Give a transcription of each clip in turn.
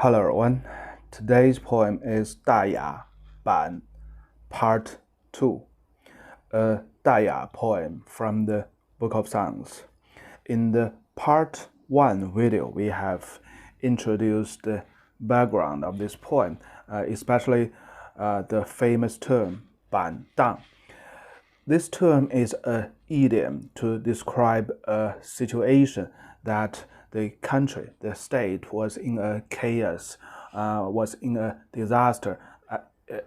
Hello everyone, today's poem is Daya Ban, Part 2, a Daya poem from the Book of Songs. In the Part 1 video, we have introduced the background of this poem, especially the famous term Ban Dang. This term is an idiom to describe a situation that the country, the state, was in a chaos, was in a disaster,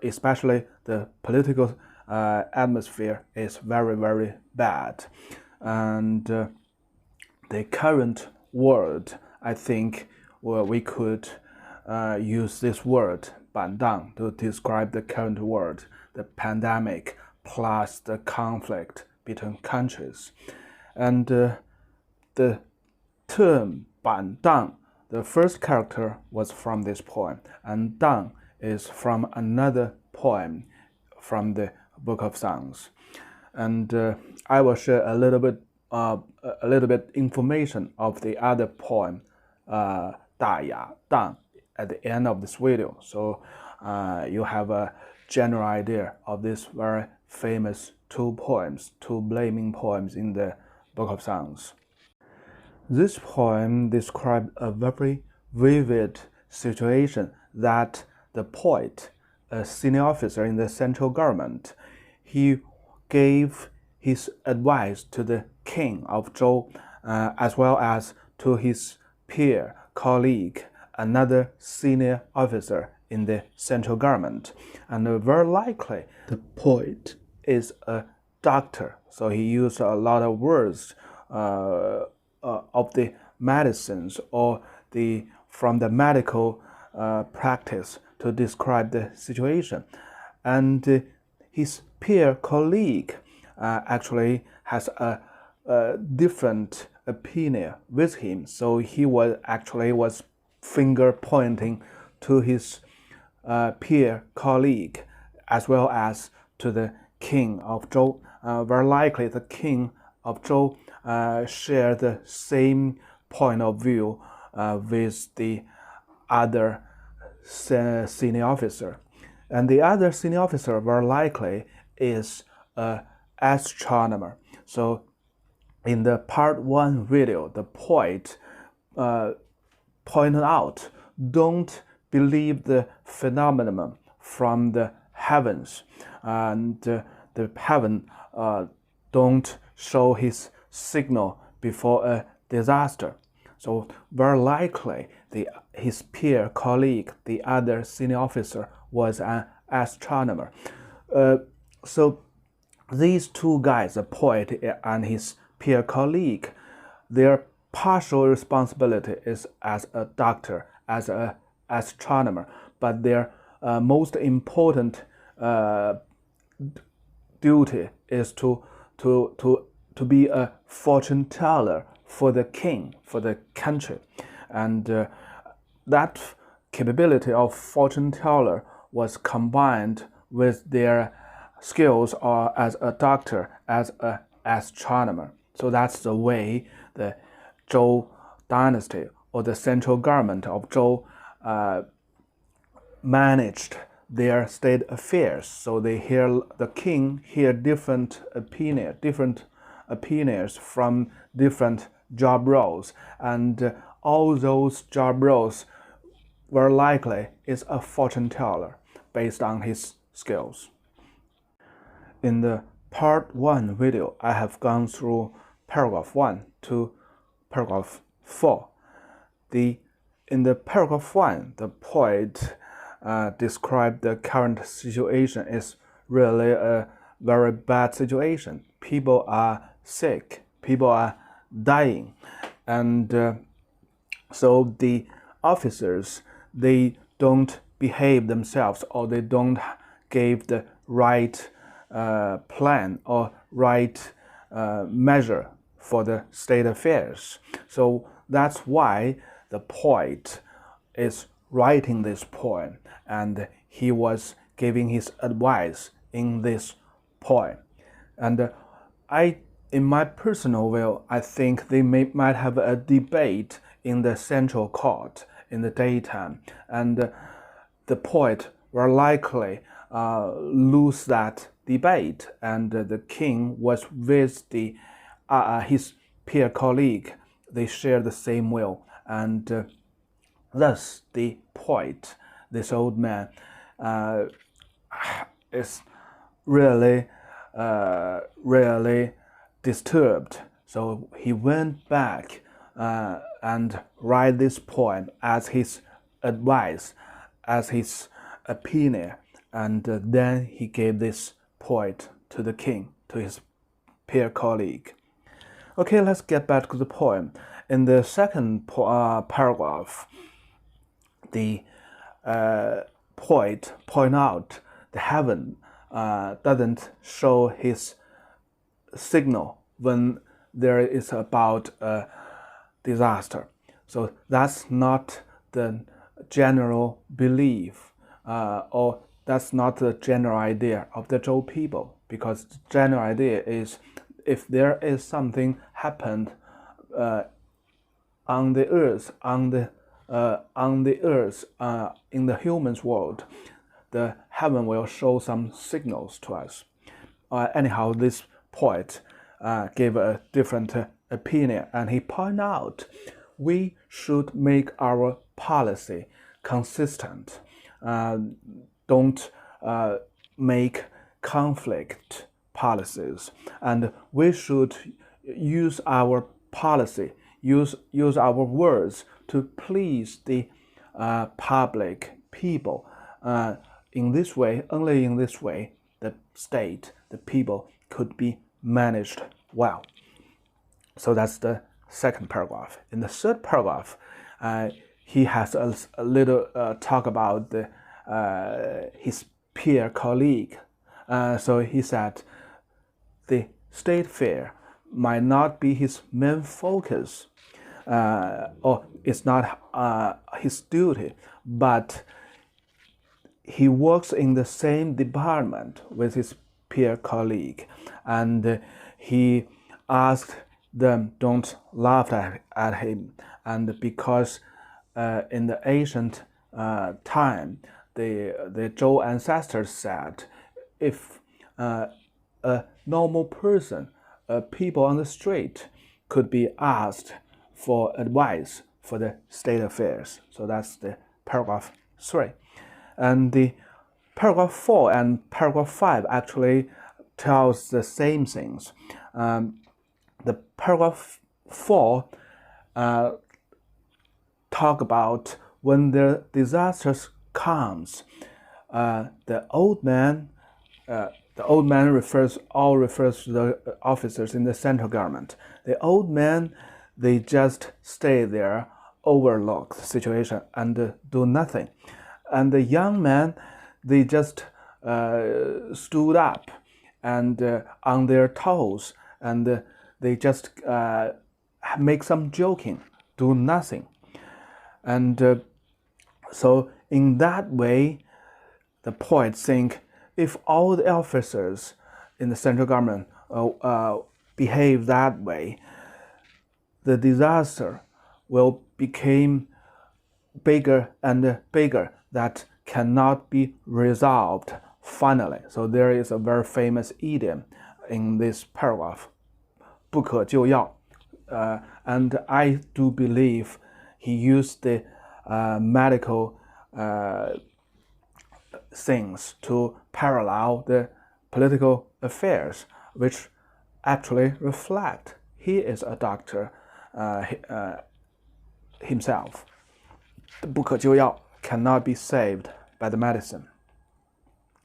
especially the political atmosphere is very, very bad. And the current word, I think, we could use this word, 板荡, to describe the current world, the pandemic, plus the conflict between countries. And the term 板荡, the first character was from this poem, and dang is from another poem from the Book of Songs. And I will share a little bit information of the other poem, Daya Dang, at the end of this video, so you have a general idea of these very famous two blaming poems in the Book of Songs. This poem describes a very vivid situation that the poet, a senior officer in the central government, he gave his advice to the king of Zhou, as well as to his peer, colleague, another senior officer in the central government. And very likely, the poet is a doctor, so he used a lot of words of the medicines or from the medical practice to describe the situation. And his peer colleague actually has a different opinion with him, so he was finger pointing to his peer colleague as well as to the king of Zhou. Very likely the king of Zhou share the same point of view with the other senior officer. And the other senior officer very likely is an astronomer. So in the Part 1 video, the poet pointed out, don't believe the phenomenon from the heavens, and the heaven don't show his signal before a disaster. So very likely his peer colleague, the other senior officer, was an astronomer. So these two guys, the poet and his peer colleague, their partial responsibility is as a doctor, as an astronomer, but their most important duty is to be a fortune teller for the king, for the country. And that capability of fortune teller was combined with their skills as a doctor, as an astronomer. So that's the way the Zhou dynasty or the central government of Zhou managed their state affairs. So the king hear different opinions from different job roles, and all those job roles very likely is a fortune teller based on his skills. In the Part 1 video, I have gone through paragraph 1 to paragraph 4. In the paragraph 1, the poet described the current situation is really a very bad situation. People are sick, people are dying, and so the officers, they don't behave themselves, or they don't give the right plan or right measure for the state affairs. So that's why the poet is writing this poem, and he was giving his advice in this poem. And in my personal view, I think they might have a debate in the central court in the daytime, and the poet will likely lose that debate, and the king was with his peer colleague. They share the same will, and thus the poet, this old man, is really disturbed. So he went back and write this poem as his advice, as his opinion, and then he gave this poet to the king, to his peer colleague. Okay, let's get back to the poem. In the second paragraph, the poet point out the heaven doesn't show his signal when there is about a disaster. So that's not the general belief, or that's not the general idea of the Zhou people, because the general idea is if there is something happened on the earth, in the human's world, the heaven will show some signals to us. Anyhow, this poet gave a different opinion, and he pointed out we should make our policy consistent. Don't make conflict policies, and we should use our policy, use our words to please the public people. In this way, only in this way, the state, the people could be managed well. So that's the second paragraph. In the third paragraph, he has a little talk about his peer colleague. So he said the state fair might not be his main focus, or it's not his duty, but he works in the same department with his peer colleague, and he asked them don't laugh at him, and because in the ancient time the Zhou ancestors said if a normal person, people on the street, could be asked for advice for the state affairs. So that's the paragraph 3. And the paragraph 4 and paragraph 5 actually tells the same things. The paragraph 4 talk about when the disasters comes. The old man refers to the officers in the central government. The old men, they just stay there, overlook the situation and do nothing. And the young men, they just stood up and on their toes, and they just make some joking, do nothing. And so in that way, the poet think if all the officers in the central government behave that way, the disaster will become bigger and bigger, that cannot be resolved finally. So there is a very famous idiom in this paragraph, 不可救药. And I do believe he used the medical things to parallel the political affairs, which actually reflect he is a doctor himself. 不可救药 cannot be saved by the medicine.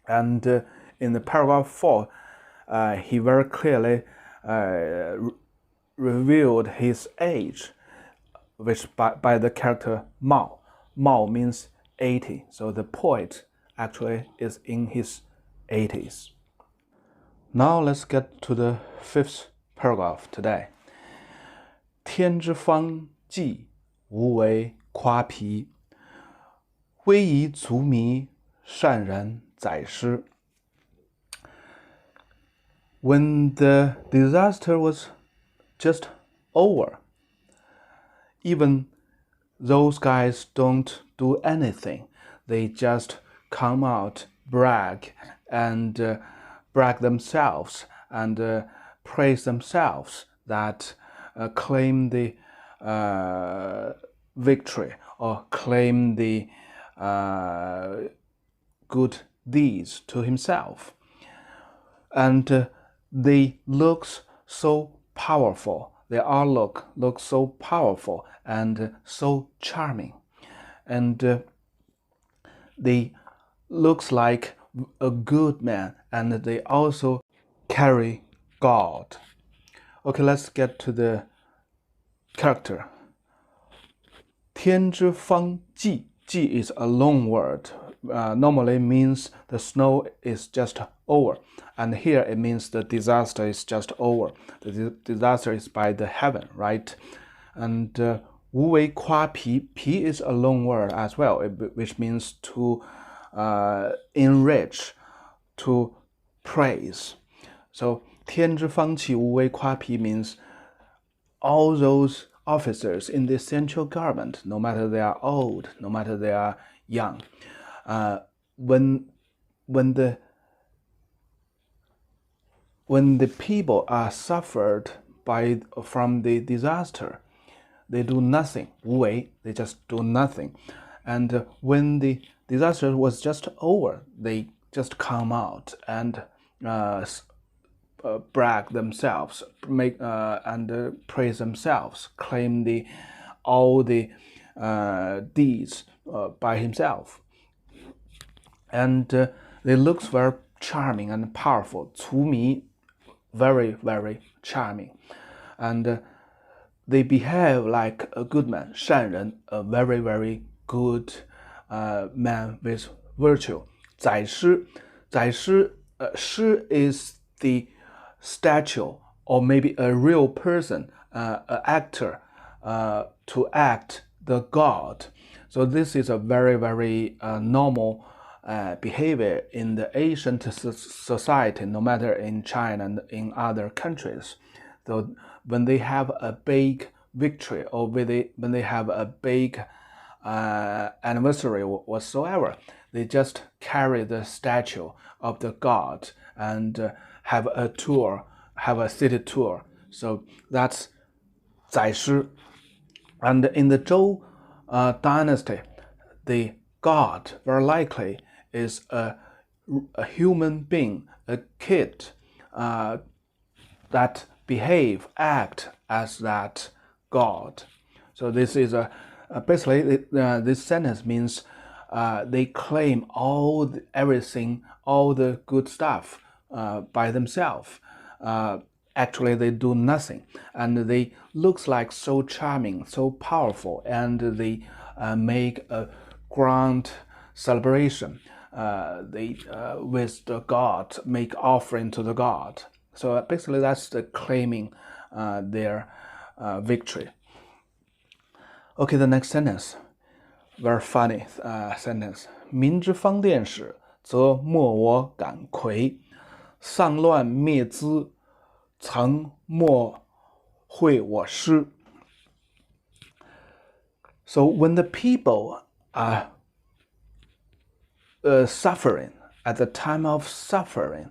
And in the paragraph 4, he very clearly revealed his age, which by the character Mao. Mao means 80, so the poet actually is in his 80s. Now let's get to the 5th paragraph today. 天之方蹶，无为夸皮，威仪足靡，善人宰师. When the disaster was just over, even those guys don't do anything. They just come out, brag, and brag themselves and praise themselves that claim the victory or claim the good deeds to himself. And they look so powerful. Their outlook looks so powerful and so charming. And they looks like a good man, and they also carry God. Okay, let's get to the character. 天之方蹶. 蹶 is a long word. Normally means the snow is just over, and here it means the disaster is just over. The disaster is by the heaven, right? And 无为夸皮. Pi is a long word as well, which means to enrich, to praise. So 天之方蹶无为夸皮 means all those officers in the central government, no matter they are old, no matter they are young, when the people are suffered from the disaster, they do nothing. 无为, they just do nothing. And when the disaster was just over, they just come out and brag themselves, and praise themselves, claim all the deeds by himself. And they look very charming and powerful. 粗迷, very, very charming. And they behave like a good man, 善人, a very, very good man with virtue. 宰师, 师 is the statue, or maybe a real person, an actor, to act the god. So this is a very, very normal behavior in the ancient society, no matter in China and in other countries. So when they have a big victory, or when they have a big anniversary whatsoever, they just carry the statue of the god and have a tour, have a city tour. So that's 宰师. And in the Zhou dynasty, the god very likely is a human being, a kid that behave, act as that god. So this is basically this sentence means they claim everything, all the good stuff by themselves. Actually, they do nothing, and they looks like so charming, so powerful, and they make a grand celebration. They with the god, make offering to the god. So basically, that's the claiming their victory. Okay, the next sentence, very funny sentence. 民之方殿屎，则莫我敢魁。丧乱灭资，曾莫会我师. So when the people are suffering, at the time of suffering,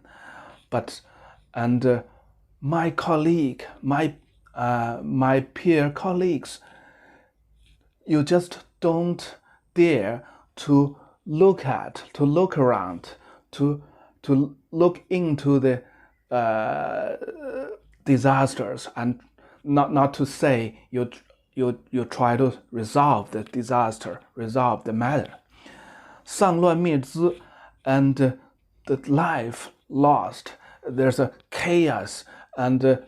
my colleague, my peer colleagues, you just don't dare to look around, to look into the disasters, and not to say you try to resolve the disaster, resolve the matter. 丧乱灭资, and the life lost. There's a chaos, and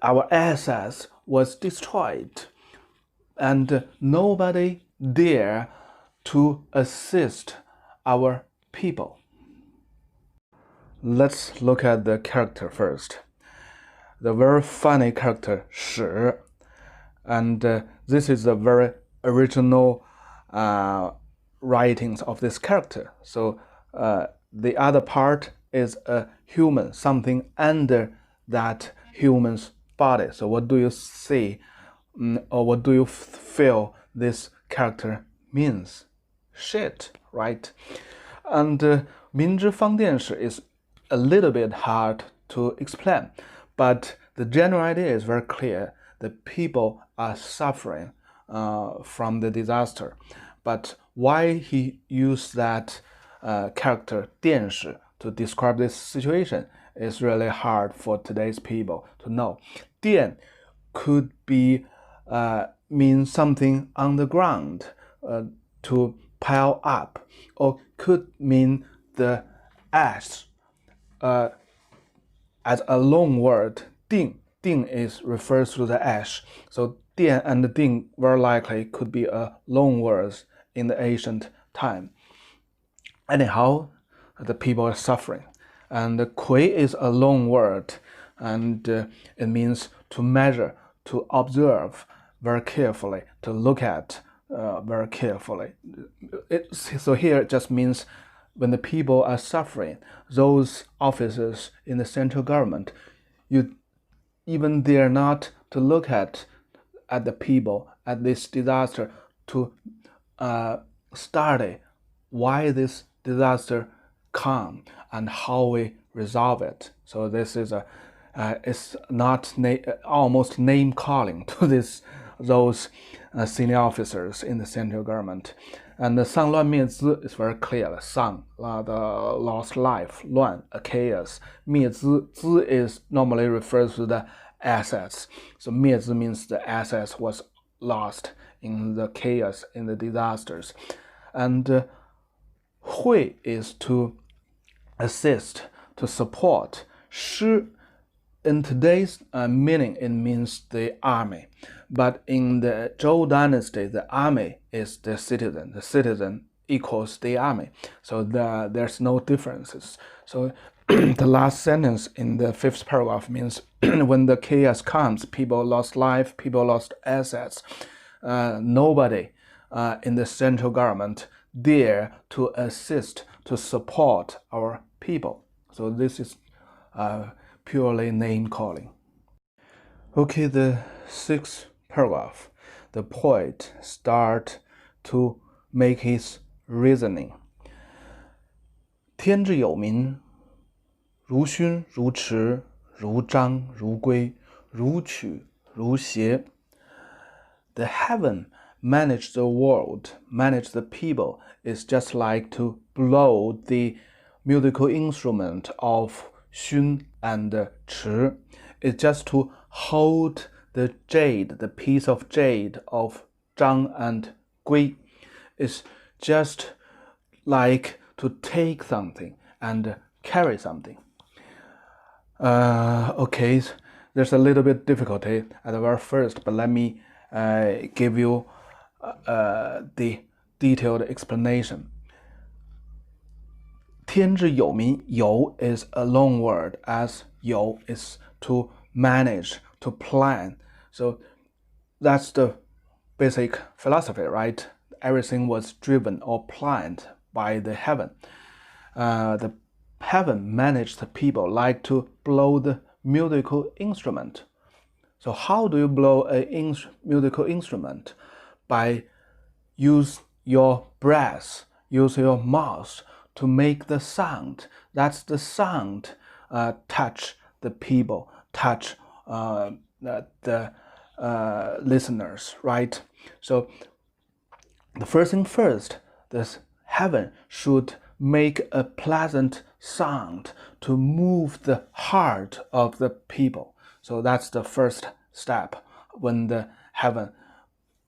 our assets was destroyed, and nobody dare to assist our people. Let's look at the character first. The very funny character 屎, and this is a very original writings of this character. So the other part is a human, something under that human's body. So what do you see, or what do you feel this character means shit, right? And 民之方殿屎 is a little bit hard to explain, but the general idea is very clear. The people are suffering from the disaster. But why he used that character 殿屎 to describe this situation is really hard for today's people to know. 殿 could be mean something on the ground, to pile up, or could mean the ash. As a long word, 定 refers to the ash. So 殿 and 定 very likely could be a long words in the ancient time. Anyhow, the people are suffering. And 窺 is a long word, and it means to measure, to observe very carefully, to look at very carefully. So here it just means when the people are suffering, those officers in the central government, you even dare not to look at the people, at this disaster, to study why this disaster come and how we resolve it. So this is it's not almost name calling to those senior officers in the central government. And the 丧乱灭资 is very clear. 丧 the lost life, 乱 a chaos. 灭资 资 is normally refers to the assets. So 灭资 means the assets was lost in the chaos, in the disasters. And 会 is to assist, to support. 师 in today's meaning, it means the army. But in the Zhou dynasty, the army is the citizen. The citizen equals the army. So there's no differences. So the last sentence in the 5th paragraph means when the chaos comes, people lost life, people lost assets. Nobody in the central government dare to assist, to support our people. So this is purely name calling. Okay, the 6th paragraph. The poet start to make his reasoning. 天之有明，如埙如篪，如埙如篪，如埙如篪。The heaven manage the world, manage the people, is just like to blow the musical instrument of 埙 and 篪. It's just to hold the jade, the piece of jade of 张 and 圭. It's just like to take something and carry something. Okay, there's a little bit difficulty at the very first, but let me give you the detailed explanation. 天之有明，有 is a long word, as 有 is to manage, to plan. So that's the basic philosophy, right? Everything was driven or planned by the heaven. The heaven managed the people like to blow the musical instrument. So how do you blow a musical instrument? By use your breath, use your mouth to make the sound. That's the sound touch the people, touch the listeners, right? So the first thing first, this heaven should make a pleasant sound to move the heart of the people. So that's the first step when the heaven,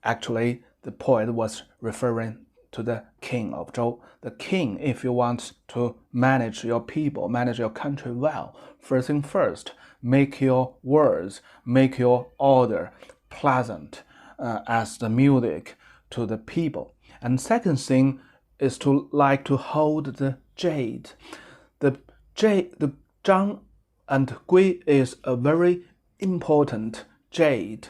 actually the poet was referring to the king of Zhou. The king, if you want to manage your people, manage your country well, first thing first, make your words, make your order pleasant as the music to the people. And second thing is to like to hold the jade. The zhang and gui is a very important jade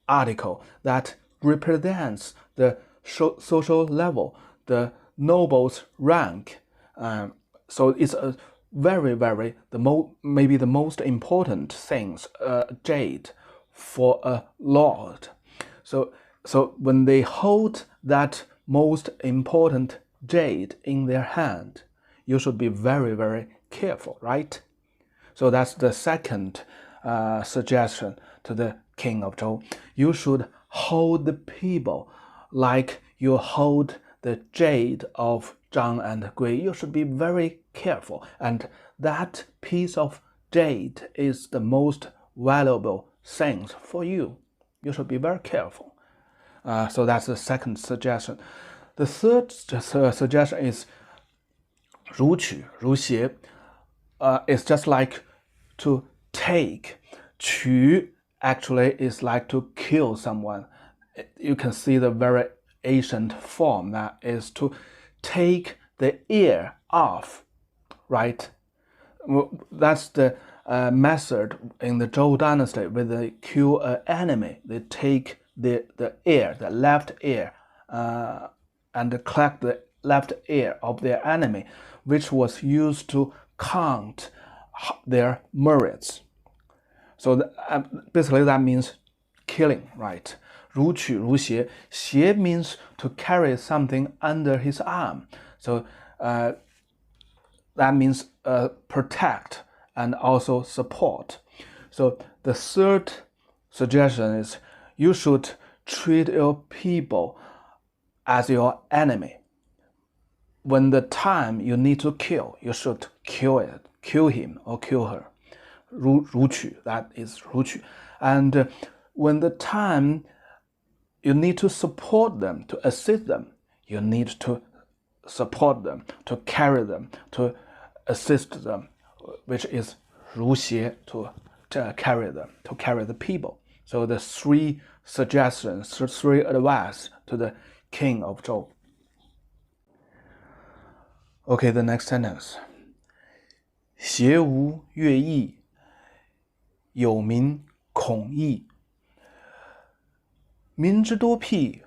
article that represents the social level, the noble's rank. So it's a very maybe the most important things, jade for a lord. So So when they hold that most important jade in their hand, you should be very, very careful, right? So that's the second suggestion to the king of Zhou. You should hold the people like you hold the jade of Zhang and Gui. You should be very careful. And that piece of jade is the most valuable thing for you. You should be very careful. So that's the second suggestion. The third suggestion is 如取如篪. It's just like to take. 取 actually is like to kill someone. You can see the very ancient form that is to take the ear off, right? That's the method in the Zhou dynasty when they kill an enemy. They take the ear, the left ear, and collect the left ear of their enemy, which was used to count their merits. So basically that means killing, right? 如取如篪. 篪 means to carry something under his arm. So that means protect and also support. So the third suggestion is you should treat your people as your enemy. When the time you need to kill, you should kill him or kill her. 如取, that is 如取. And when the time you need to support them, to assist them, you need to support them, to carry them, to assist them, which is 如篪, to carry them, to carry the people. So the three suggestions, three advice to the king of Zhou. Okay, the next sentence. 邪无乐毅，有民恐异。民之多辟，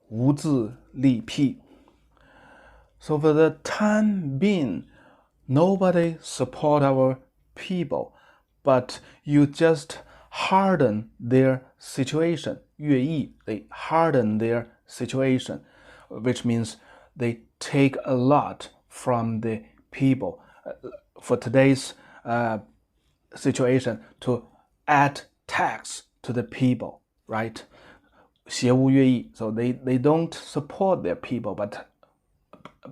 无自立辟. So for the time being, nobody support our people, but you just harden their situation. 乐毅, they harden their situation, which means they take a lot from the people. For today's situation, to add tax to the people, right? 邪无乐毅, so they don't support their people, but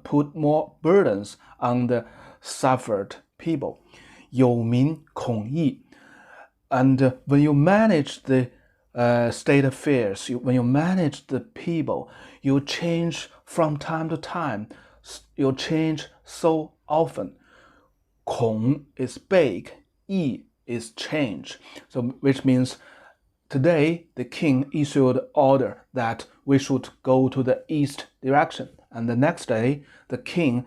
put more burdens on the suffered people. 有民恐异. And when you manage the state affairs, when you manage the people, you change from time to time. You change so often. 恐 is big, 异 is change. So which means today the king issued order that we should go to the east direction. And the next day the king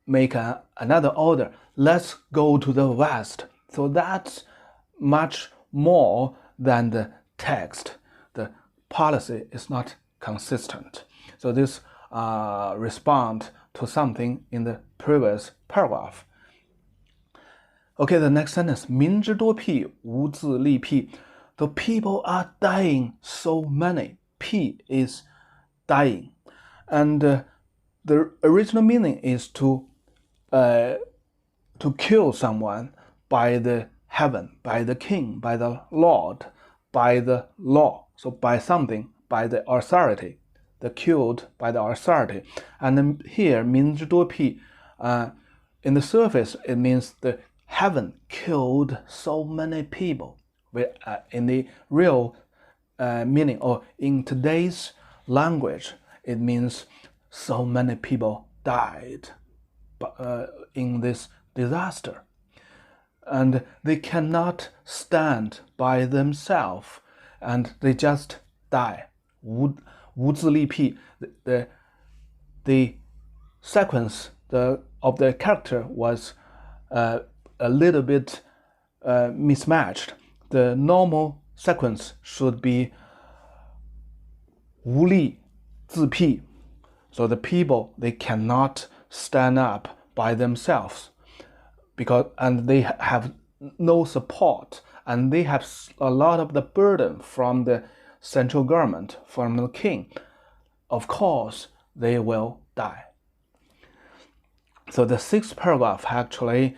make another order. Let's go to the west. So that's much more than the text. The policy is not consistent. So this respond to something in the previous paragraph. Okay, the next sentence. 民之多辟，无自立辟. The people are dying so many. 辟 is dying. And the original meaning is to kill someone by the heaven, by the king, by the Lord, by the law. So by something, by the authority, the killed by the authority. And then here, 民之多辟, in the surface, it means the heaven killed so many people. In the real meaning, or in today's language, it means so many people died in this disaster. And they cannot stand by themselves, and they just die. 无自立辟. The sequence of the character was a little bit mismatched. The normal sequence should be 无力自辟. So the people, they cannot stand up by themselves, and they have no support, and they have a lot of the burden from the central government, from the king, of course they will die. So the sixth paragraph actually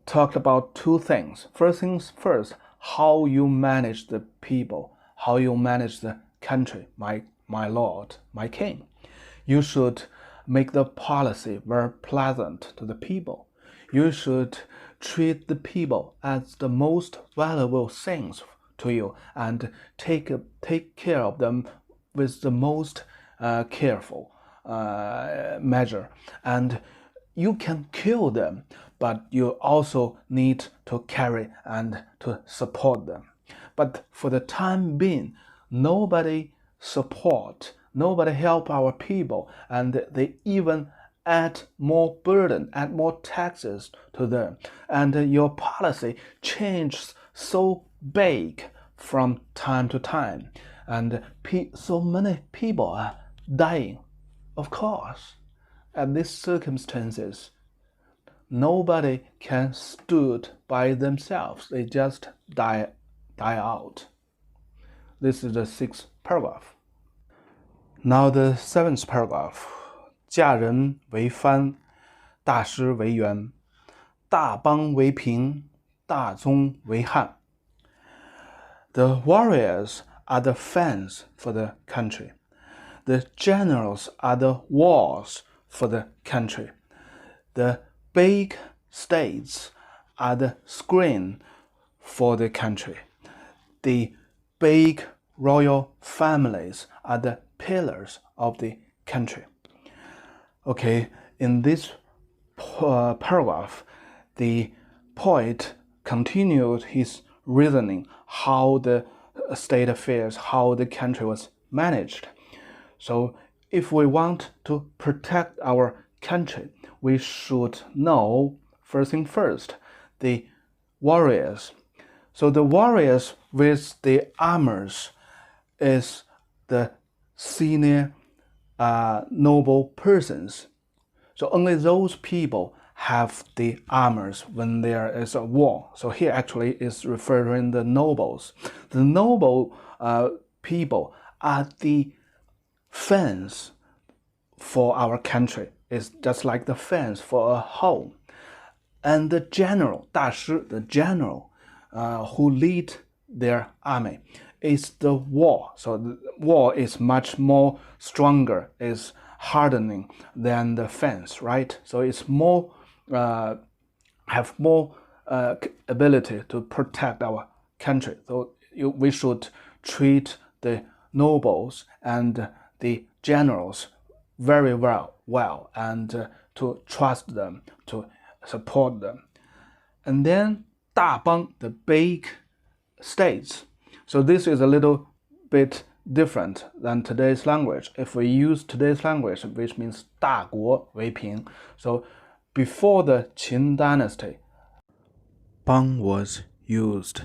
talked about two things. First things first, how you manage the people, how you manage the country, my lord, my king. You should make the policy very pleasant to the people. You should treat the people as the most valuable things to you and take care of them with the most careful measure. And you can kill them, but you also need to carry and to support them. But for the time being, nobody help our people, and they even add more burden, add more taxes to them. And your policy changes so big from time to time. And so many people are dying. Of course, at these circumstances, nobody can stood by themselves. They just die out. This is the sixth paragraph. Now the seventh paragraph. 驾人为藩，大师为元，大邦为平，大宗为汉。The warriors are the fans for the country. The generals are the walls for the country. The big states are the screen for the country. The big royal families are the pillars of the country. Okay, in this paragraph, the poet continued his reasoning how the state affairs, how the country was managed. So if we want to protect our country, we should know, first thing first, the warriors. So the warriors with the armors is the senior noble persons. So only those people have the armors when there is a war. So here actually is referring the nobles. The noble people are the fans for our country. It's just like the fans for a home. And the general, 大师, the general who lead their army, is the wall. So the wall is much more stronger, is hardening than the fence, right? So it's more have more ability to protect our country. So we should treat the nobles and the generals very well and to trust them, to support them. And then 大邦, the big states. So this is a little bit different than today's language. If we use today's language, which means 大国为平. So before the Qin dynasty, Bang was used.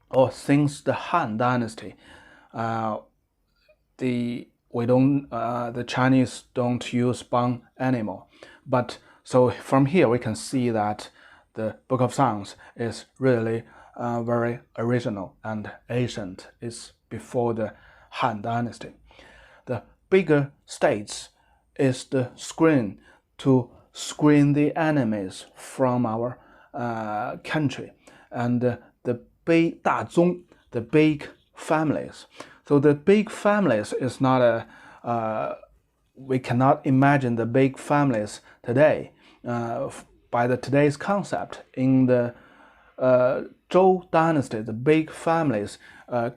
Or since the Han dynasty, the Chinese don't use Bang anymore. But so from here we can see that the Book of Songs is really very original and ancient. It's before the Han dynasty. The bigger states is the screen to screen the enemies from our country, and the 大宗, the big families. So the big families is not we cannot imagine the big families today by today's concept. In the Zhou dynasty, the big families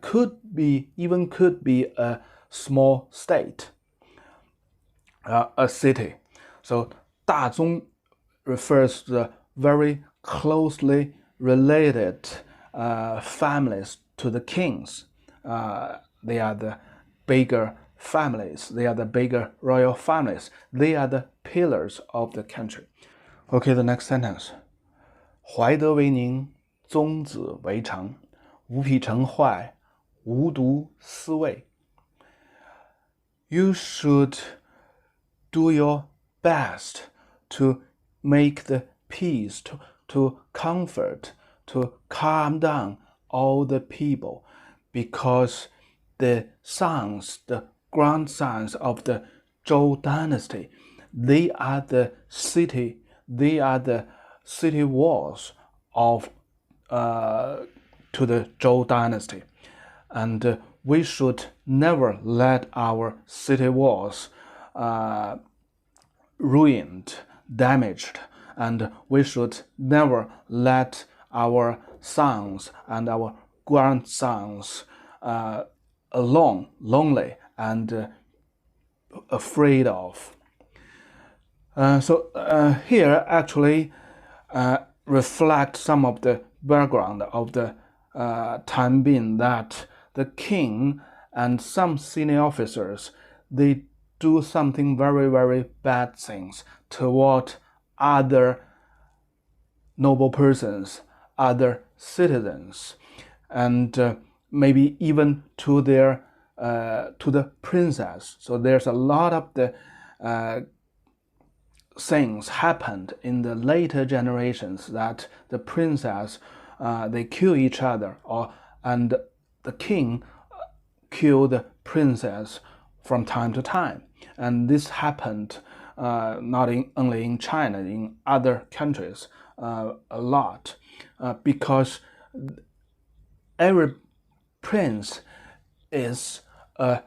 could be a small state, a city. So 大宗 refers to the very closely related families to the kings. They are the bigger families. They are the bigger royal families. They are the pillars of the country. Okay, the next sentence. 怀德为宁，宗子为常，无匹成坏，无独思畏. You should do your best to make the peace, to comfort, to calm down all the people. because the sons, the grandsons of the Zhou dynasty, they are the city walls of to the Zhou dynasty, and we should never let our city walls ruined, damaged, and we should never let our sons and our grandsons alone, lonely, and afraid of. So here actually reflect some of the background of the time being, that the king and some senior officers, they do something very, very bad things toward other noble persons, other citizens, and maybe even to the princess. So there's a lot of the things happened in the later generations, that the princess they kill each other, and the king kill the princess from time to time. And this happened not only in China, in other countries a lot, because every prince is a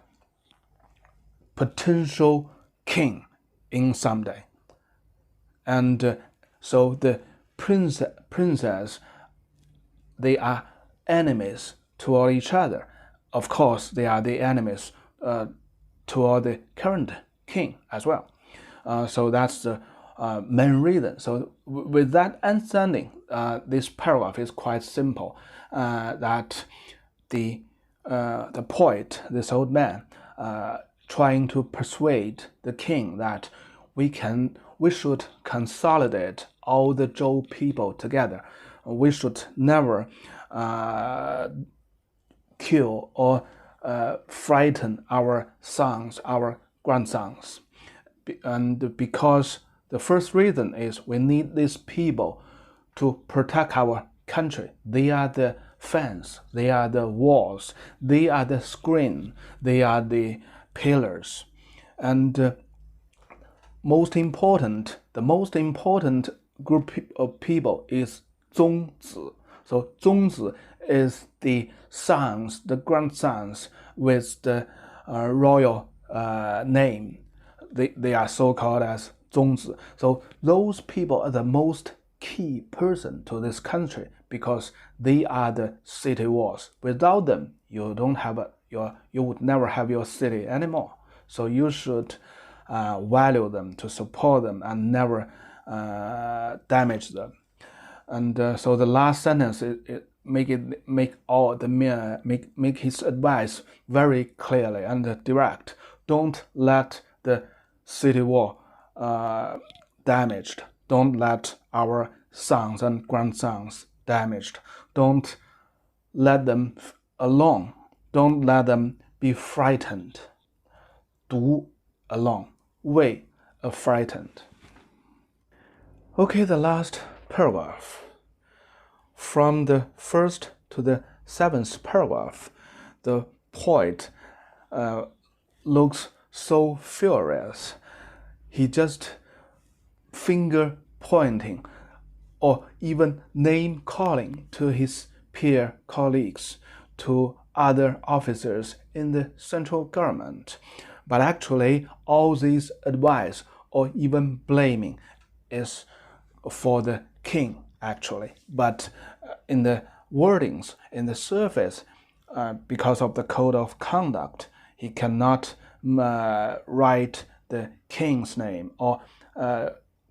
potential king in someday. And so the princess, they are enemies toward each other. Of course, they are the enemies toward the current king as well. So that's the main reason. So with that understanding, this paragraph is quite simple. That the poet, this old man, trying to persuade the king that we should consolidate all the Zhou people together. We should never kill or frighten our sons, our grandsons. And because the first reason is we need these people to protect our country. They are the fence, they are the walls, they are the screen, they are the pillars. And the most important group of people is Zongzi. So Zongzi is the sons, the grandsons with the royal name. They are so called as Zongzi. So those people are the most key person to this country, because they are the city walls. Without them, you would never have your city anymore. So you should value them, to support them, and never damage them. And so the last sentence make his advice very clearly and direct. Don't let the city wall damaged. Don't let our sons and grandsons damaged. Don't let them alone. Don't let them be frightened. 独 alone, 畏 frightened. Okay, the last paragraph. From the first to the seventh paragraph, the poet looks so furious. He just finger pointing or even name calling to his peer colleagues, to other officers in the central government. But actually, all this advice or even blaming is for the king, actually. But in the wordings, in the surface, because of the code of conduct, he cannot write the king's name or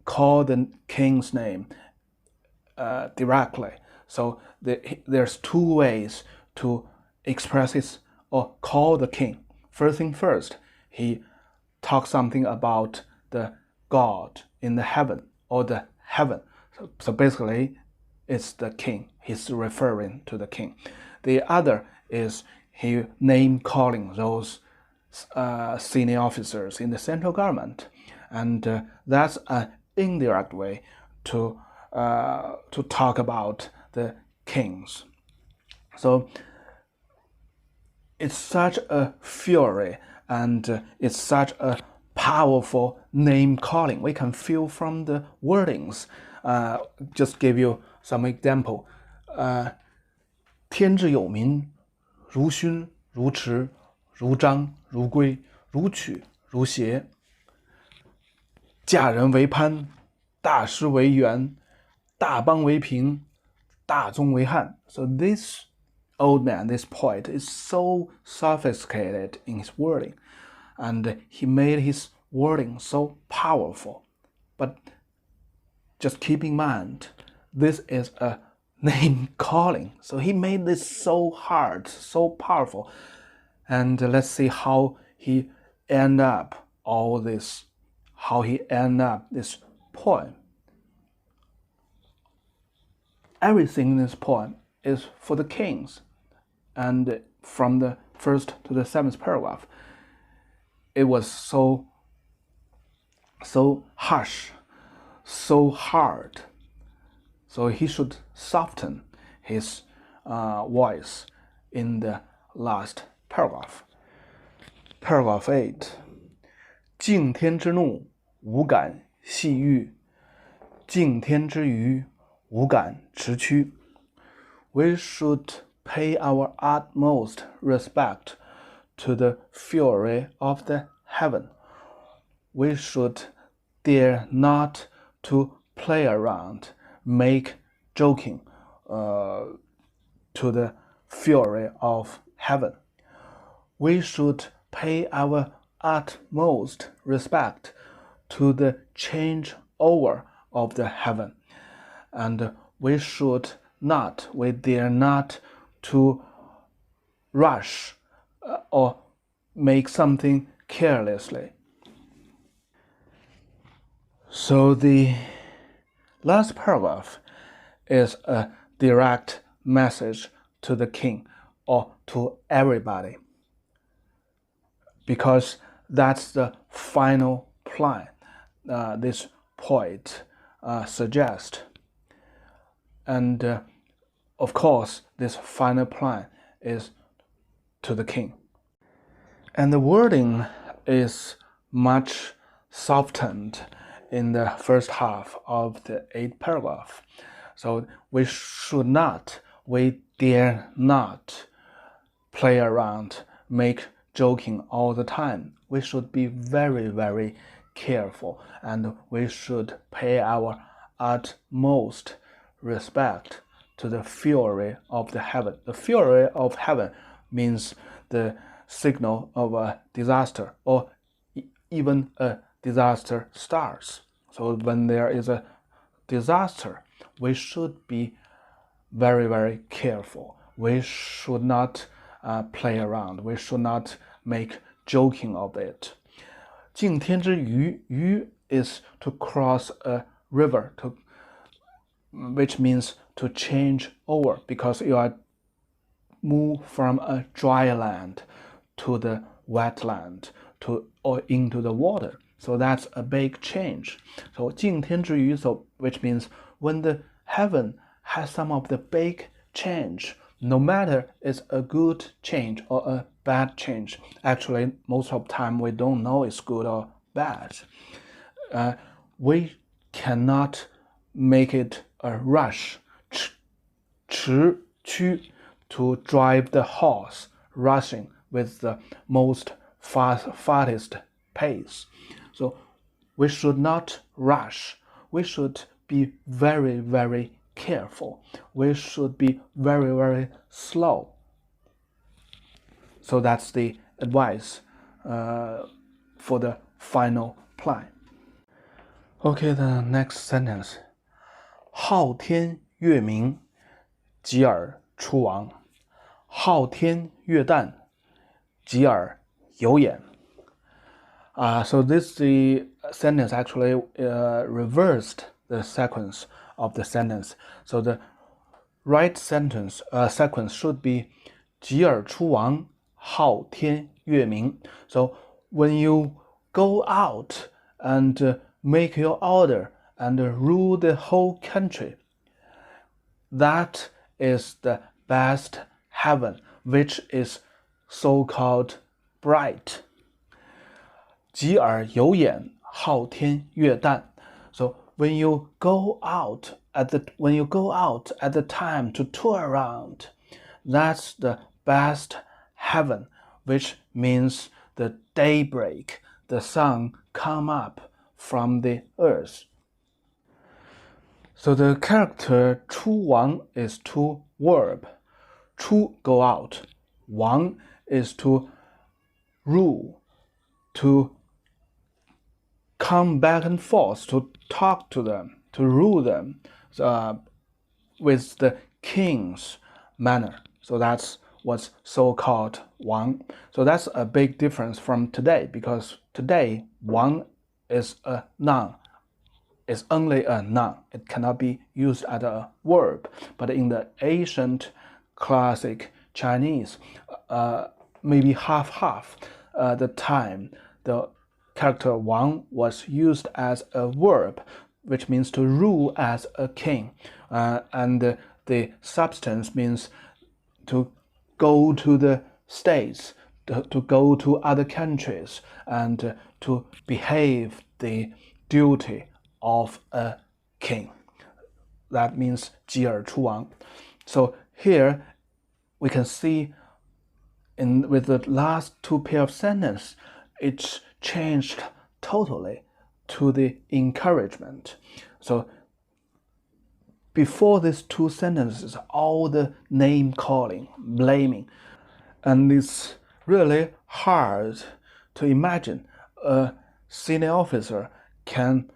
call the king's name directly. So there's two ways to express his or call the king. First thing first, he talks something about the God in the heaven or the heaven. So basically, it's the king. He's referring to the king. The other is he name calling those senior officers in the central government, and that's an indirect way to talk about the kings. So it's such a fury, and it's such a powerful name calling. We can feel from the wordings. Just give you some example. 天之有明，如埙如篪，如埙如篪，如埙如篪。驾人为潘，大师为元，大邦为平，大宗为汉。So this old man, this poet, is so sophisticated in his wording, and he made his wording so powerful. But just keep in mind, this is a name calling. So he made this so hard, so powerful. And let's see how he end up all this, how he end up this poem. Everything in this poem is for the kings. And from the first to the seventh paragraph, it was so harsh, so hard. So he should soften his voice in the last paragraph. Paragraph 8. 敬天之怒，无感细欲；敬天之余，无感驰驱。We should pay our utmost respect to the fury of the heaven. We should dare not to play around, make joking to the fury of heaven. We should pay our utmost respect to the change over of the heaven, and we dare not to rush or make something carelessly. So the last paragraph is a direct message to the king or to everybody, because that's the final plan this poet suggests. And of course, this final plan is to the king. And the wording is much softened in the first half of the 8th paragraph. So we dare not play around, make joking all the time. We should be very, very careful, and we should pay our utmost respect to the fury of the heaven. The fury of heaven means the signal of a disaster, or even a disaster starts. So when there is a disaster, we should be very, very careful. We should not play around. We should not make joking of it. 敬天之余，余 is to cross a river, which means to change over, because you are move from a dry land to the wet land or into the water. So that's a big change. So 敬天之余, which means when the heaven has some of the big change, no matter it's a good change or a bad change. Actually, most of the time we don't know it's good or bad. We cannot make it a rush, 驰驱, to drive the horse rushing with the most fastest pace. So we should not rush. We should be very, very careful. We should be very, very slow. So that's the advice for the final plan. Okay, the next sentence. 昊天曰明，及尔出亡；昊天曰旦，及尔有眼。So the sentence actually reversed the sequence of the sentence. So the right sequence should be 及尔出亡，昊天曰明。So when you go out and make your order and rule the whole country, that is the best heaven, which is so-called bright. 及而有眼，昊天曰旦. So when you go out at the time to tour around, that's the best heaven, which means the daybreak, the sun come up from the earth. So the character 出王 is to verb. 出 go out. 王 is to rule, to come back and forth, to talk to them, to rule them with the king's manner. So that's what's so-called Wang. So that's a big difference from today, because today Wang is a noun. It's only a noun. It cannot be used as a verb. But in the ancient classic Chinese, maybe half the time, the character Wang was used as a verb, which means to rule as a king. And the substance means to go to the states, to go to other countries, and to behave the duty of a king. That means 及而出王. So here we can see with the last two pair of sentences, it's changed totally to the encouragement. So before these two sentences, all the name calling, blaming, and it's really hard to imagine a senior officer can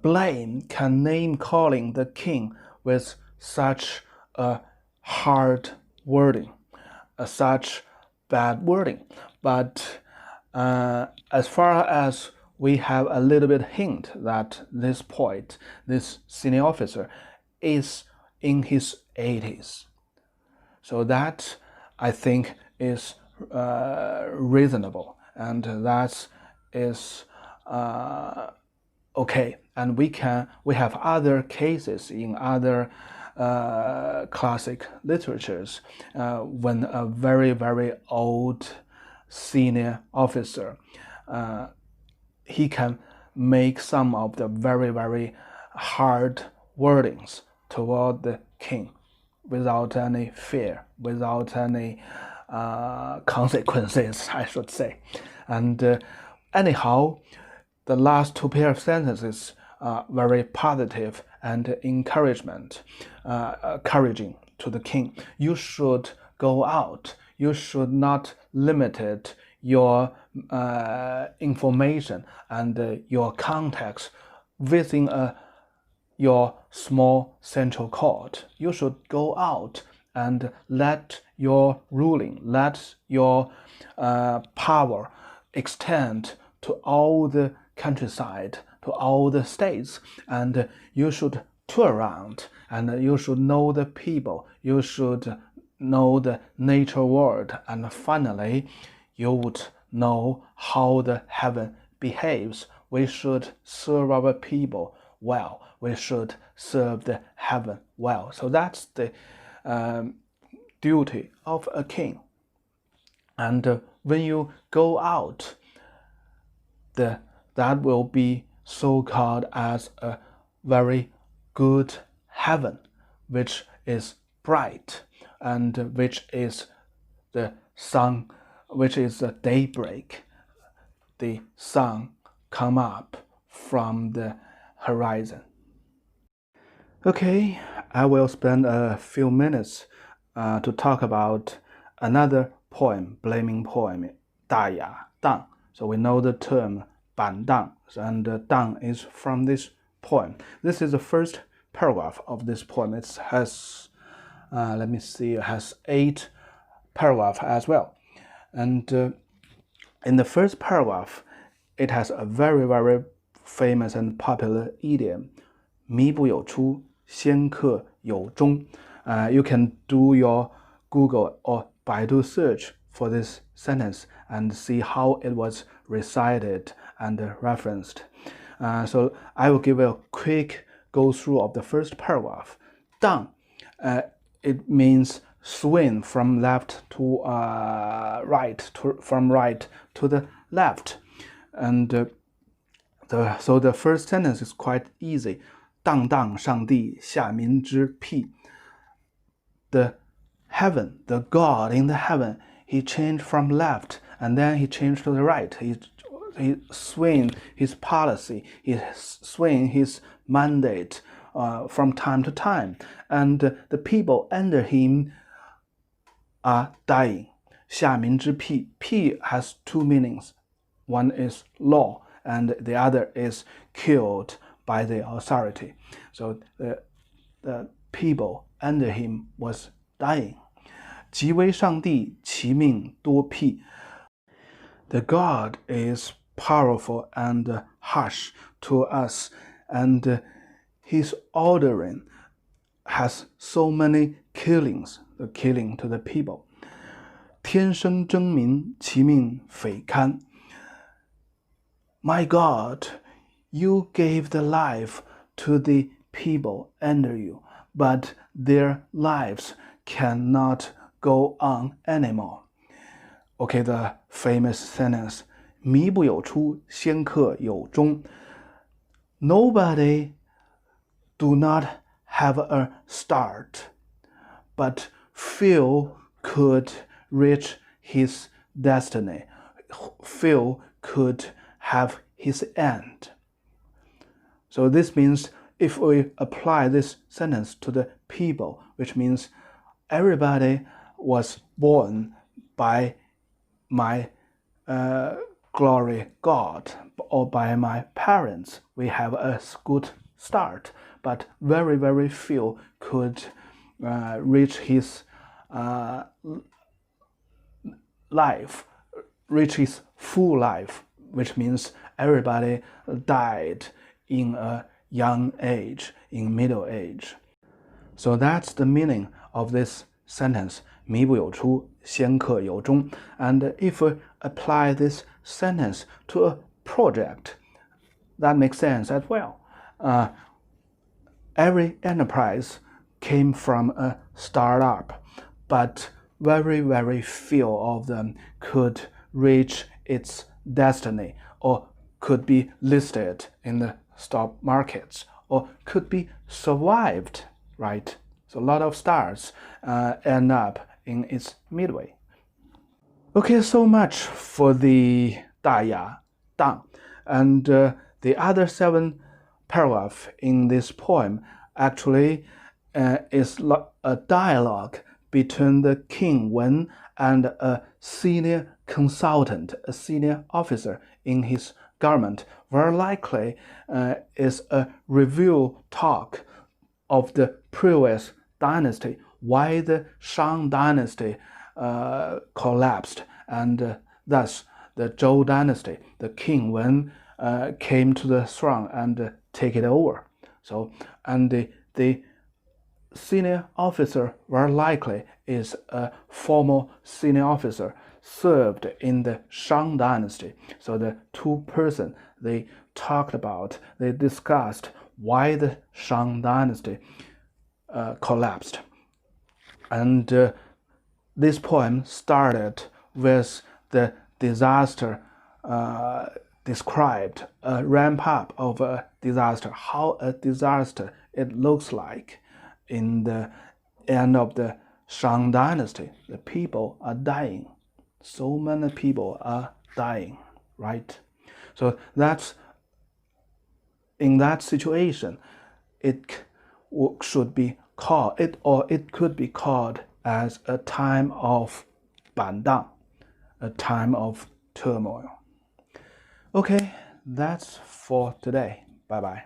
name calling the king with such a hard wording, such bad wording. But as far as we have a little bit hint that this poet, this senior officer, is in his 80s. So that, I think, is reasonable, and that is okay. And we have other cases in other classic literatures when a very, very old senior officer, he can make some of the very, very hard wordings toward the king without any fear, without any consequences, I should say. And anyhow, the last two pair of sentences are very positive and encouraging to the king. You should go out. You should not limit your information and your contacts within your small central court. You should go out and let your ruling, let your power extend to all the countryside, to all the states, and you should tour around, and you should know the people, you should know the nature world, and finally you would know how the heaven behaves. We should serve our people well. We should serve the heaven well. So that's the duty of a king. And when you go out, that will be so-called as a very good heaven, which is bright, and which is the sun, which is the daybreak. The sun come up from the horizon. Okay, I will spend a few minutes to talk about another poem, blaming poem, Daya, Dang. So we know the term 板当, and Dang is from this poem. This is the first paragraph of this poem. It has, it has 8 paragraphs as well. And in the first paragraph, it has a very, very famous and popular idiom, 靡不有初, 鲜克有终. You can do your Google or Baidu search for this sentence and see how it was recited and referenced. So I will give a quick go through of the first paragraph. 当, it means swing from left to right, from right to the left. And so the first sentence is quite easy. 荡荡上帝下民之辟. The heaven, the God in the heaven, he changed from left and then he changed to the right. He swing his policy, he swing his mandate from time to time. And the people under him are dying. 下民之辟. Pi has two meanings. One is law and the other is killed by the authority. So the people under him was dying. 即为上帝其命多辟. The God is powerful and harsh to us, and his ordering has so many killings, the killing to the people. 天生争民，其命匪堪. My God, you gave the life to the people under you, but their lives cannot go on anymore. Okay, the famous sentence, 靡不有初，鲜克有终. Nobody do not have a start, but few could reach his destiny. Few could have his end. So this means if we apply this sentence to the people, which means everybody was born by my glory God or by my parents, we have a good start, but very, very few could reach his life, reach his full life, which means everybody died in a young age, in middle age. So that's the meaning of this sentence, 靡不有初，鲜克有终. And if we apply this sentence to a project, that makes sense as well. Every enterprise came from a startup, but very, very few of them could reach its destiny or could be listed in the stock markets or could be survived, right? So a lot of stars end up in its midway. Okay, so much for the Daya, Dang. And the other 7 paragraphs in this poem actually is a dialogue between the king Wen and a senior consultant, a senior officer in his government. Very likely is a review talk of the previous dynasty, why the Shang dynasty collapsed, and thus the Zhou dynasty, the king Wen came to the throne and take it over. So, and the senior officer very likely is a former senior officer served in the Shang dynasty. So the two persons, they talked about, they discussed why the Shang dynasty collapsed. And this poem started with the disaster described, a ramp up of a disaster, how a disaster it looks like in the end of the Shang dynasty. The people are dying. So many people are dying, right? So that's, in that situation, it should be called, it could be called as a time of 板荡, a time of turmoil. Okay, that's for today. Bye-bye.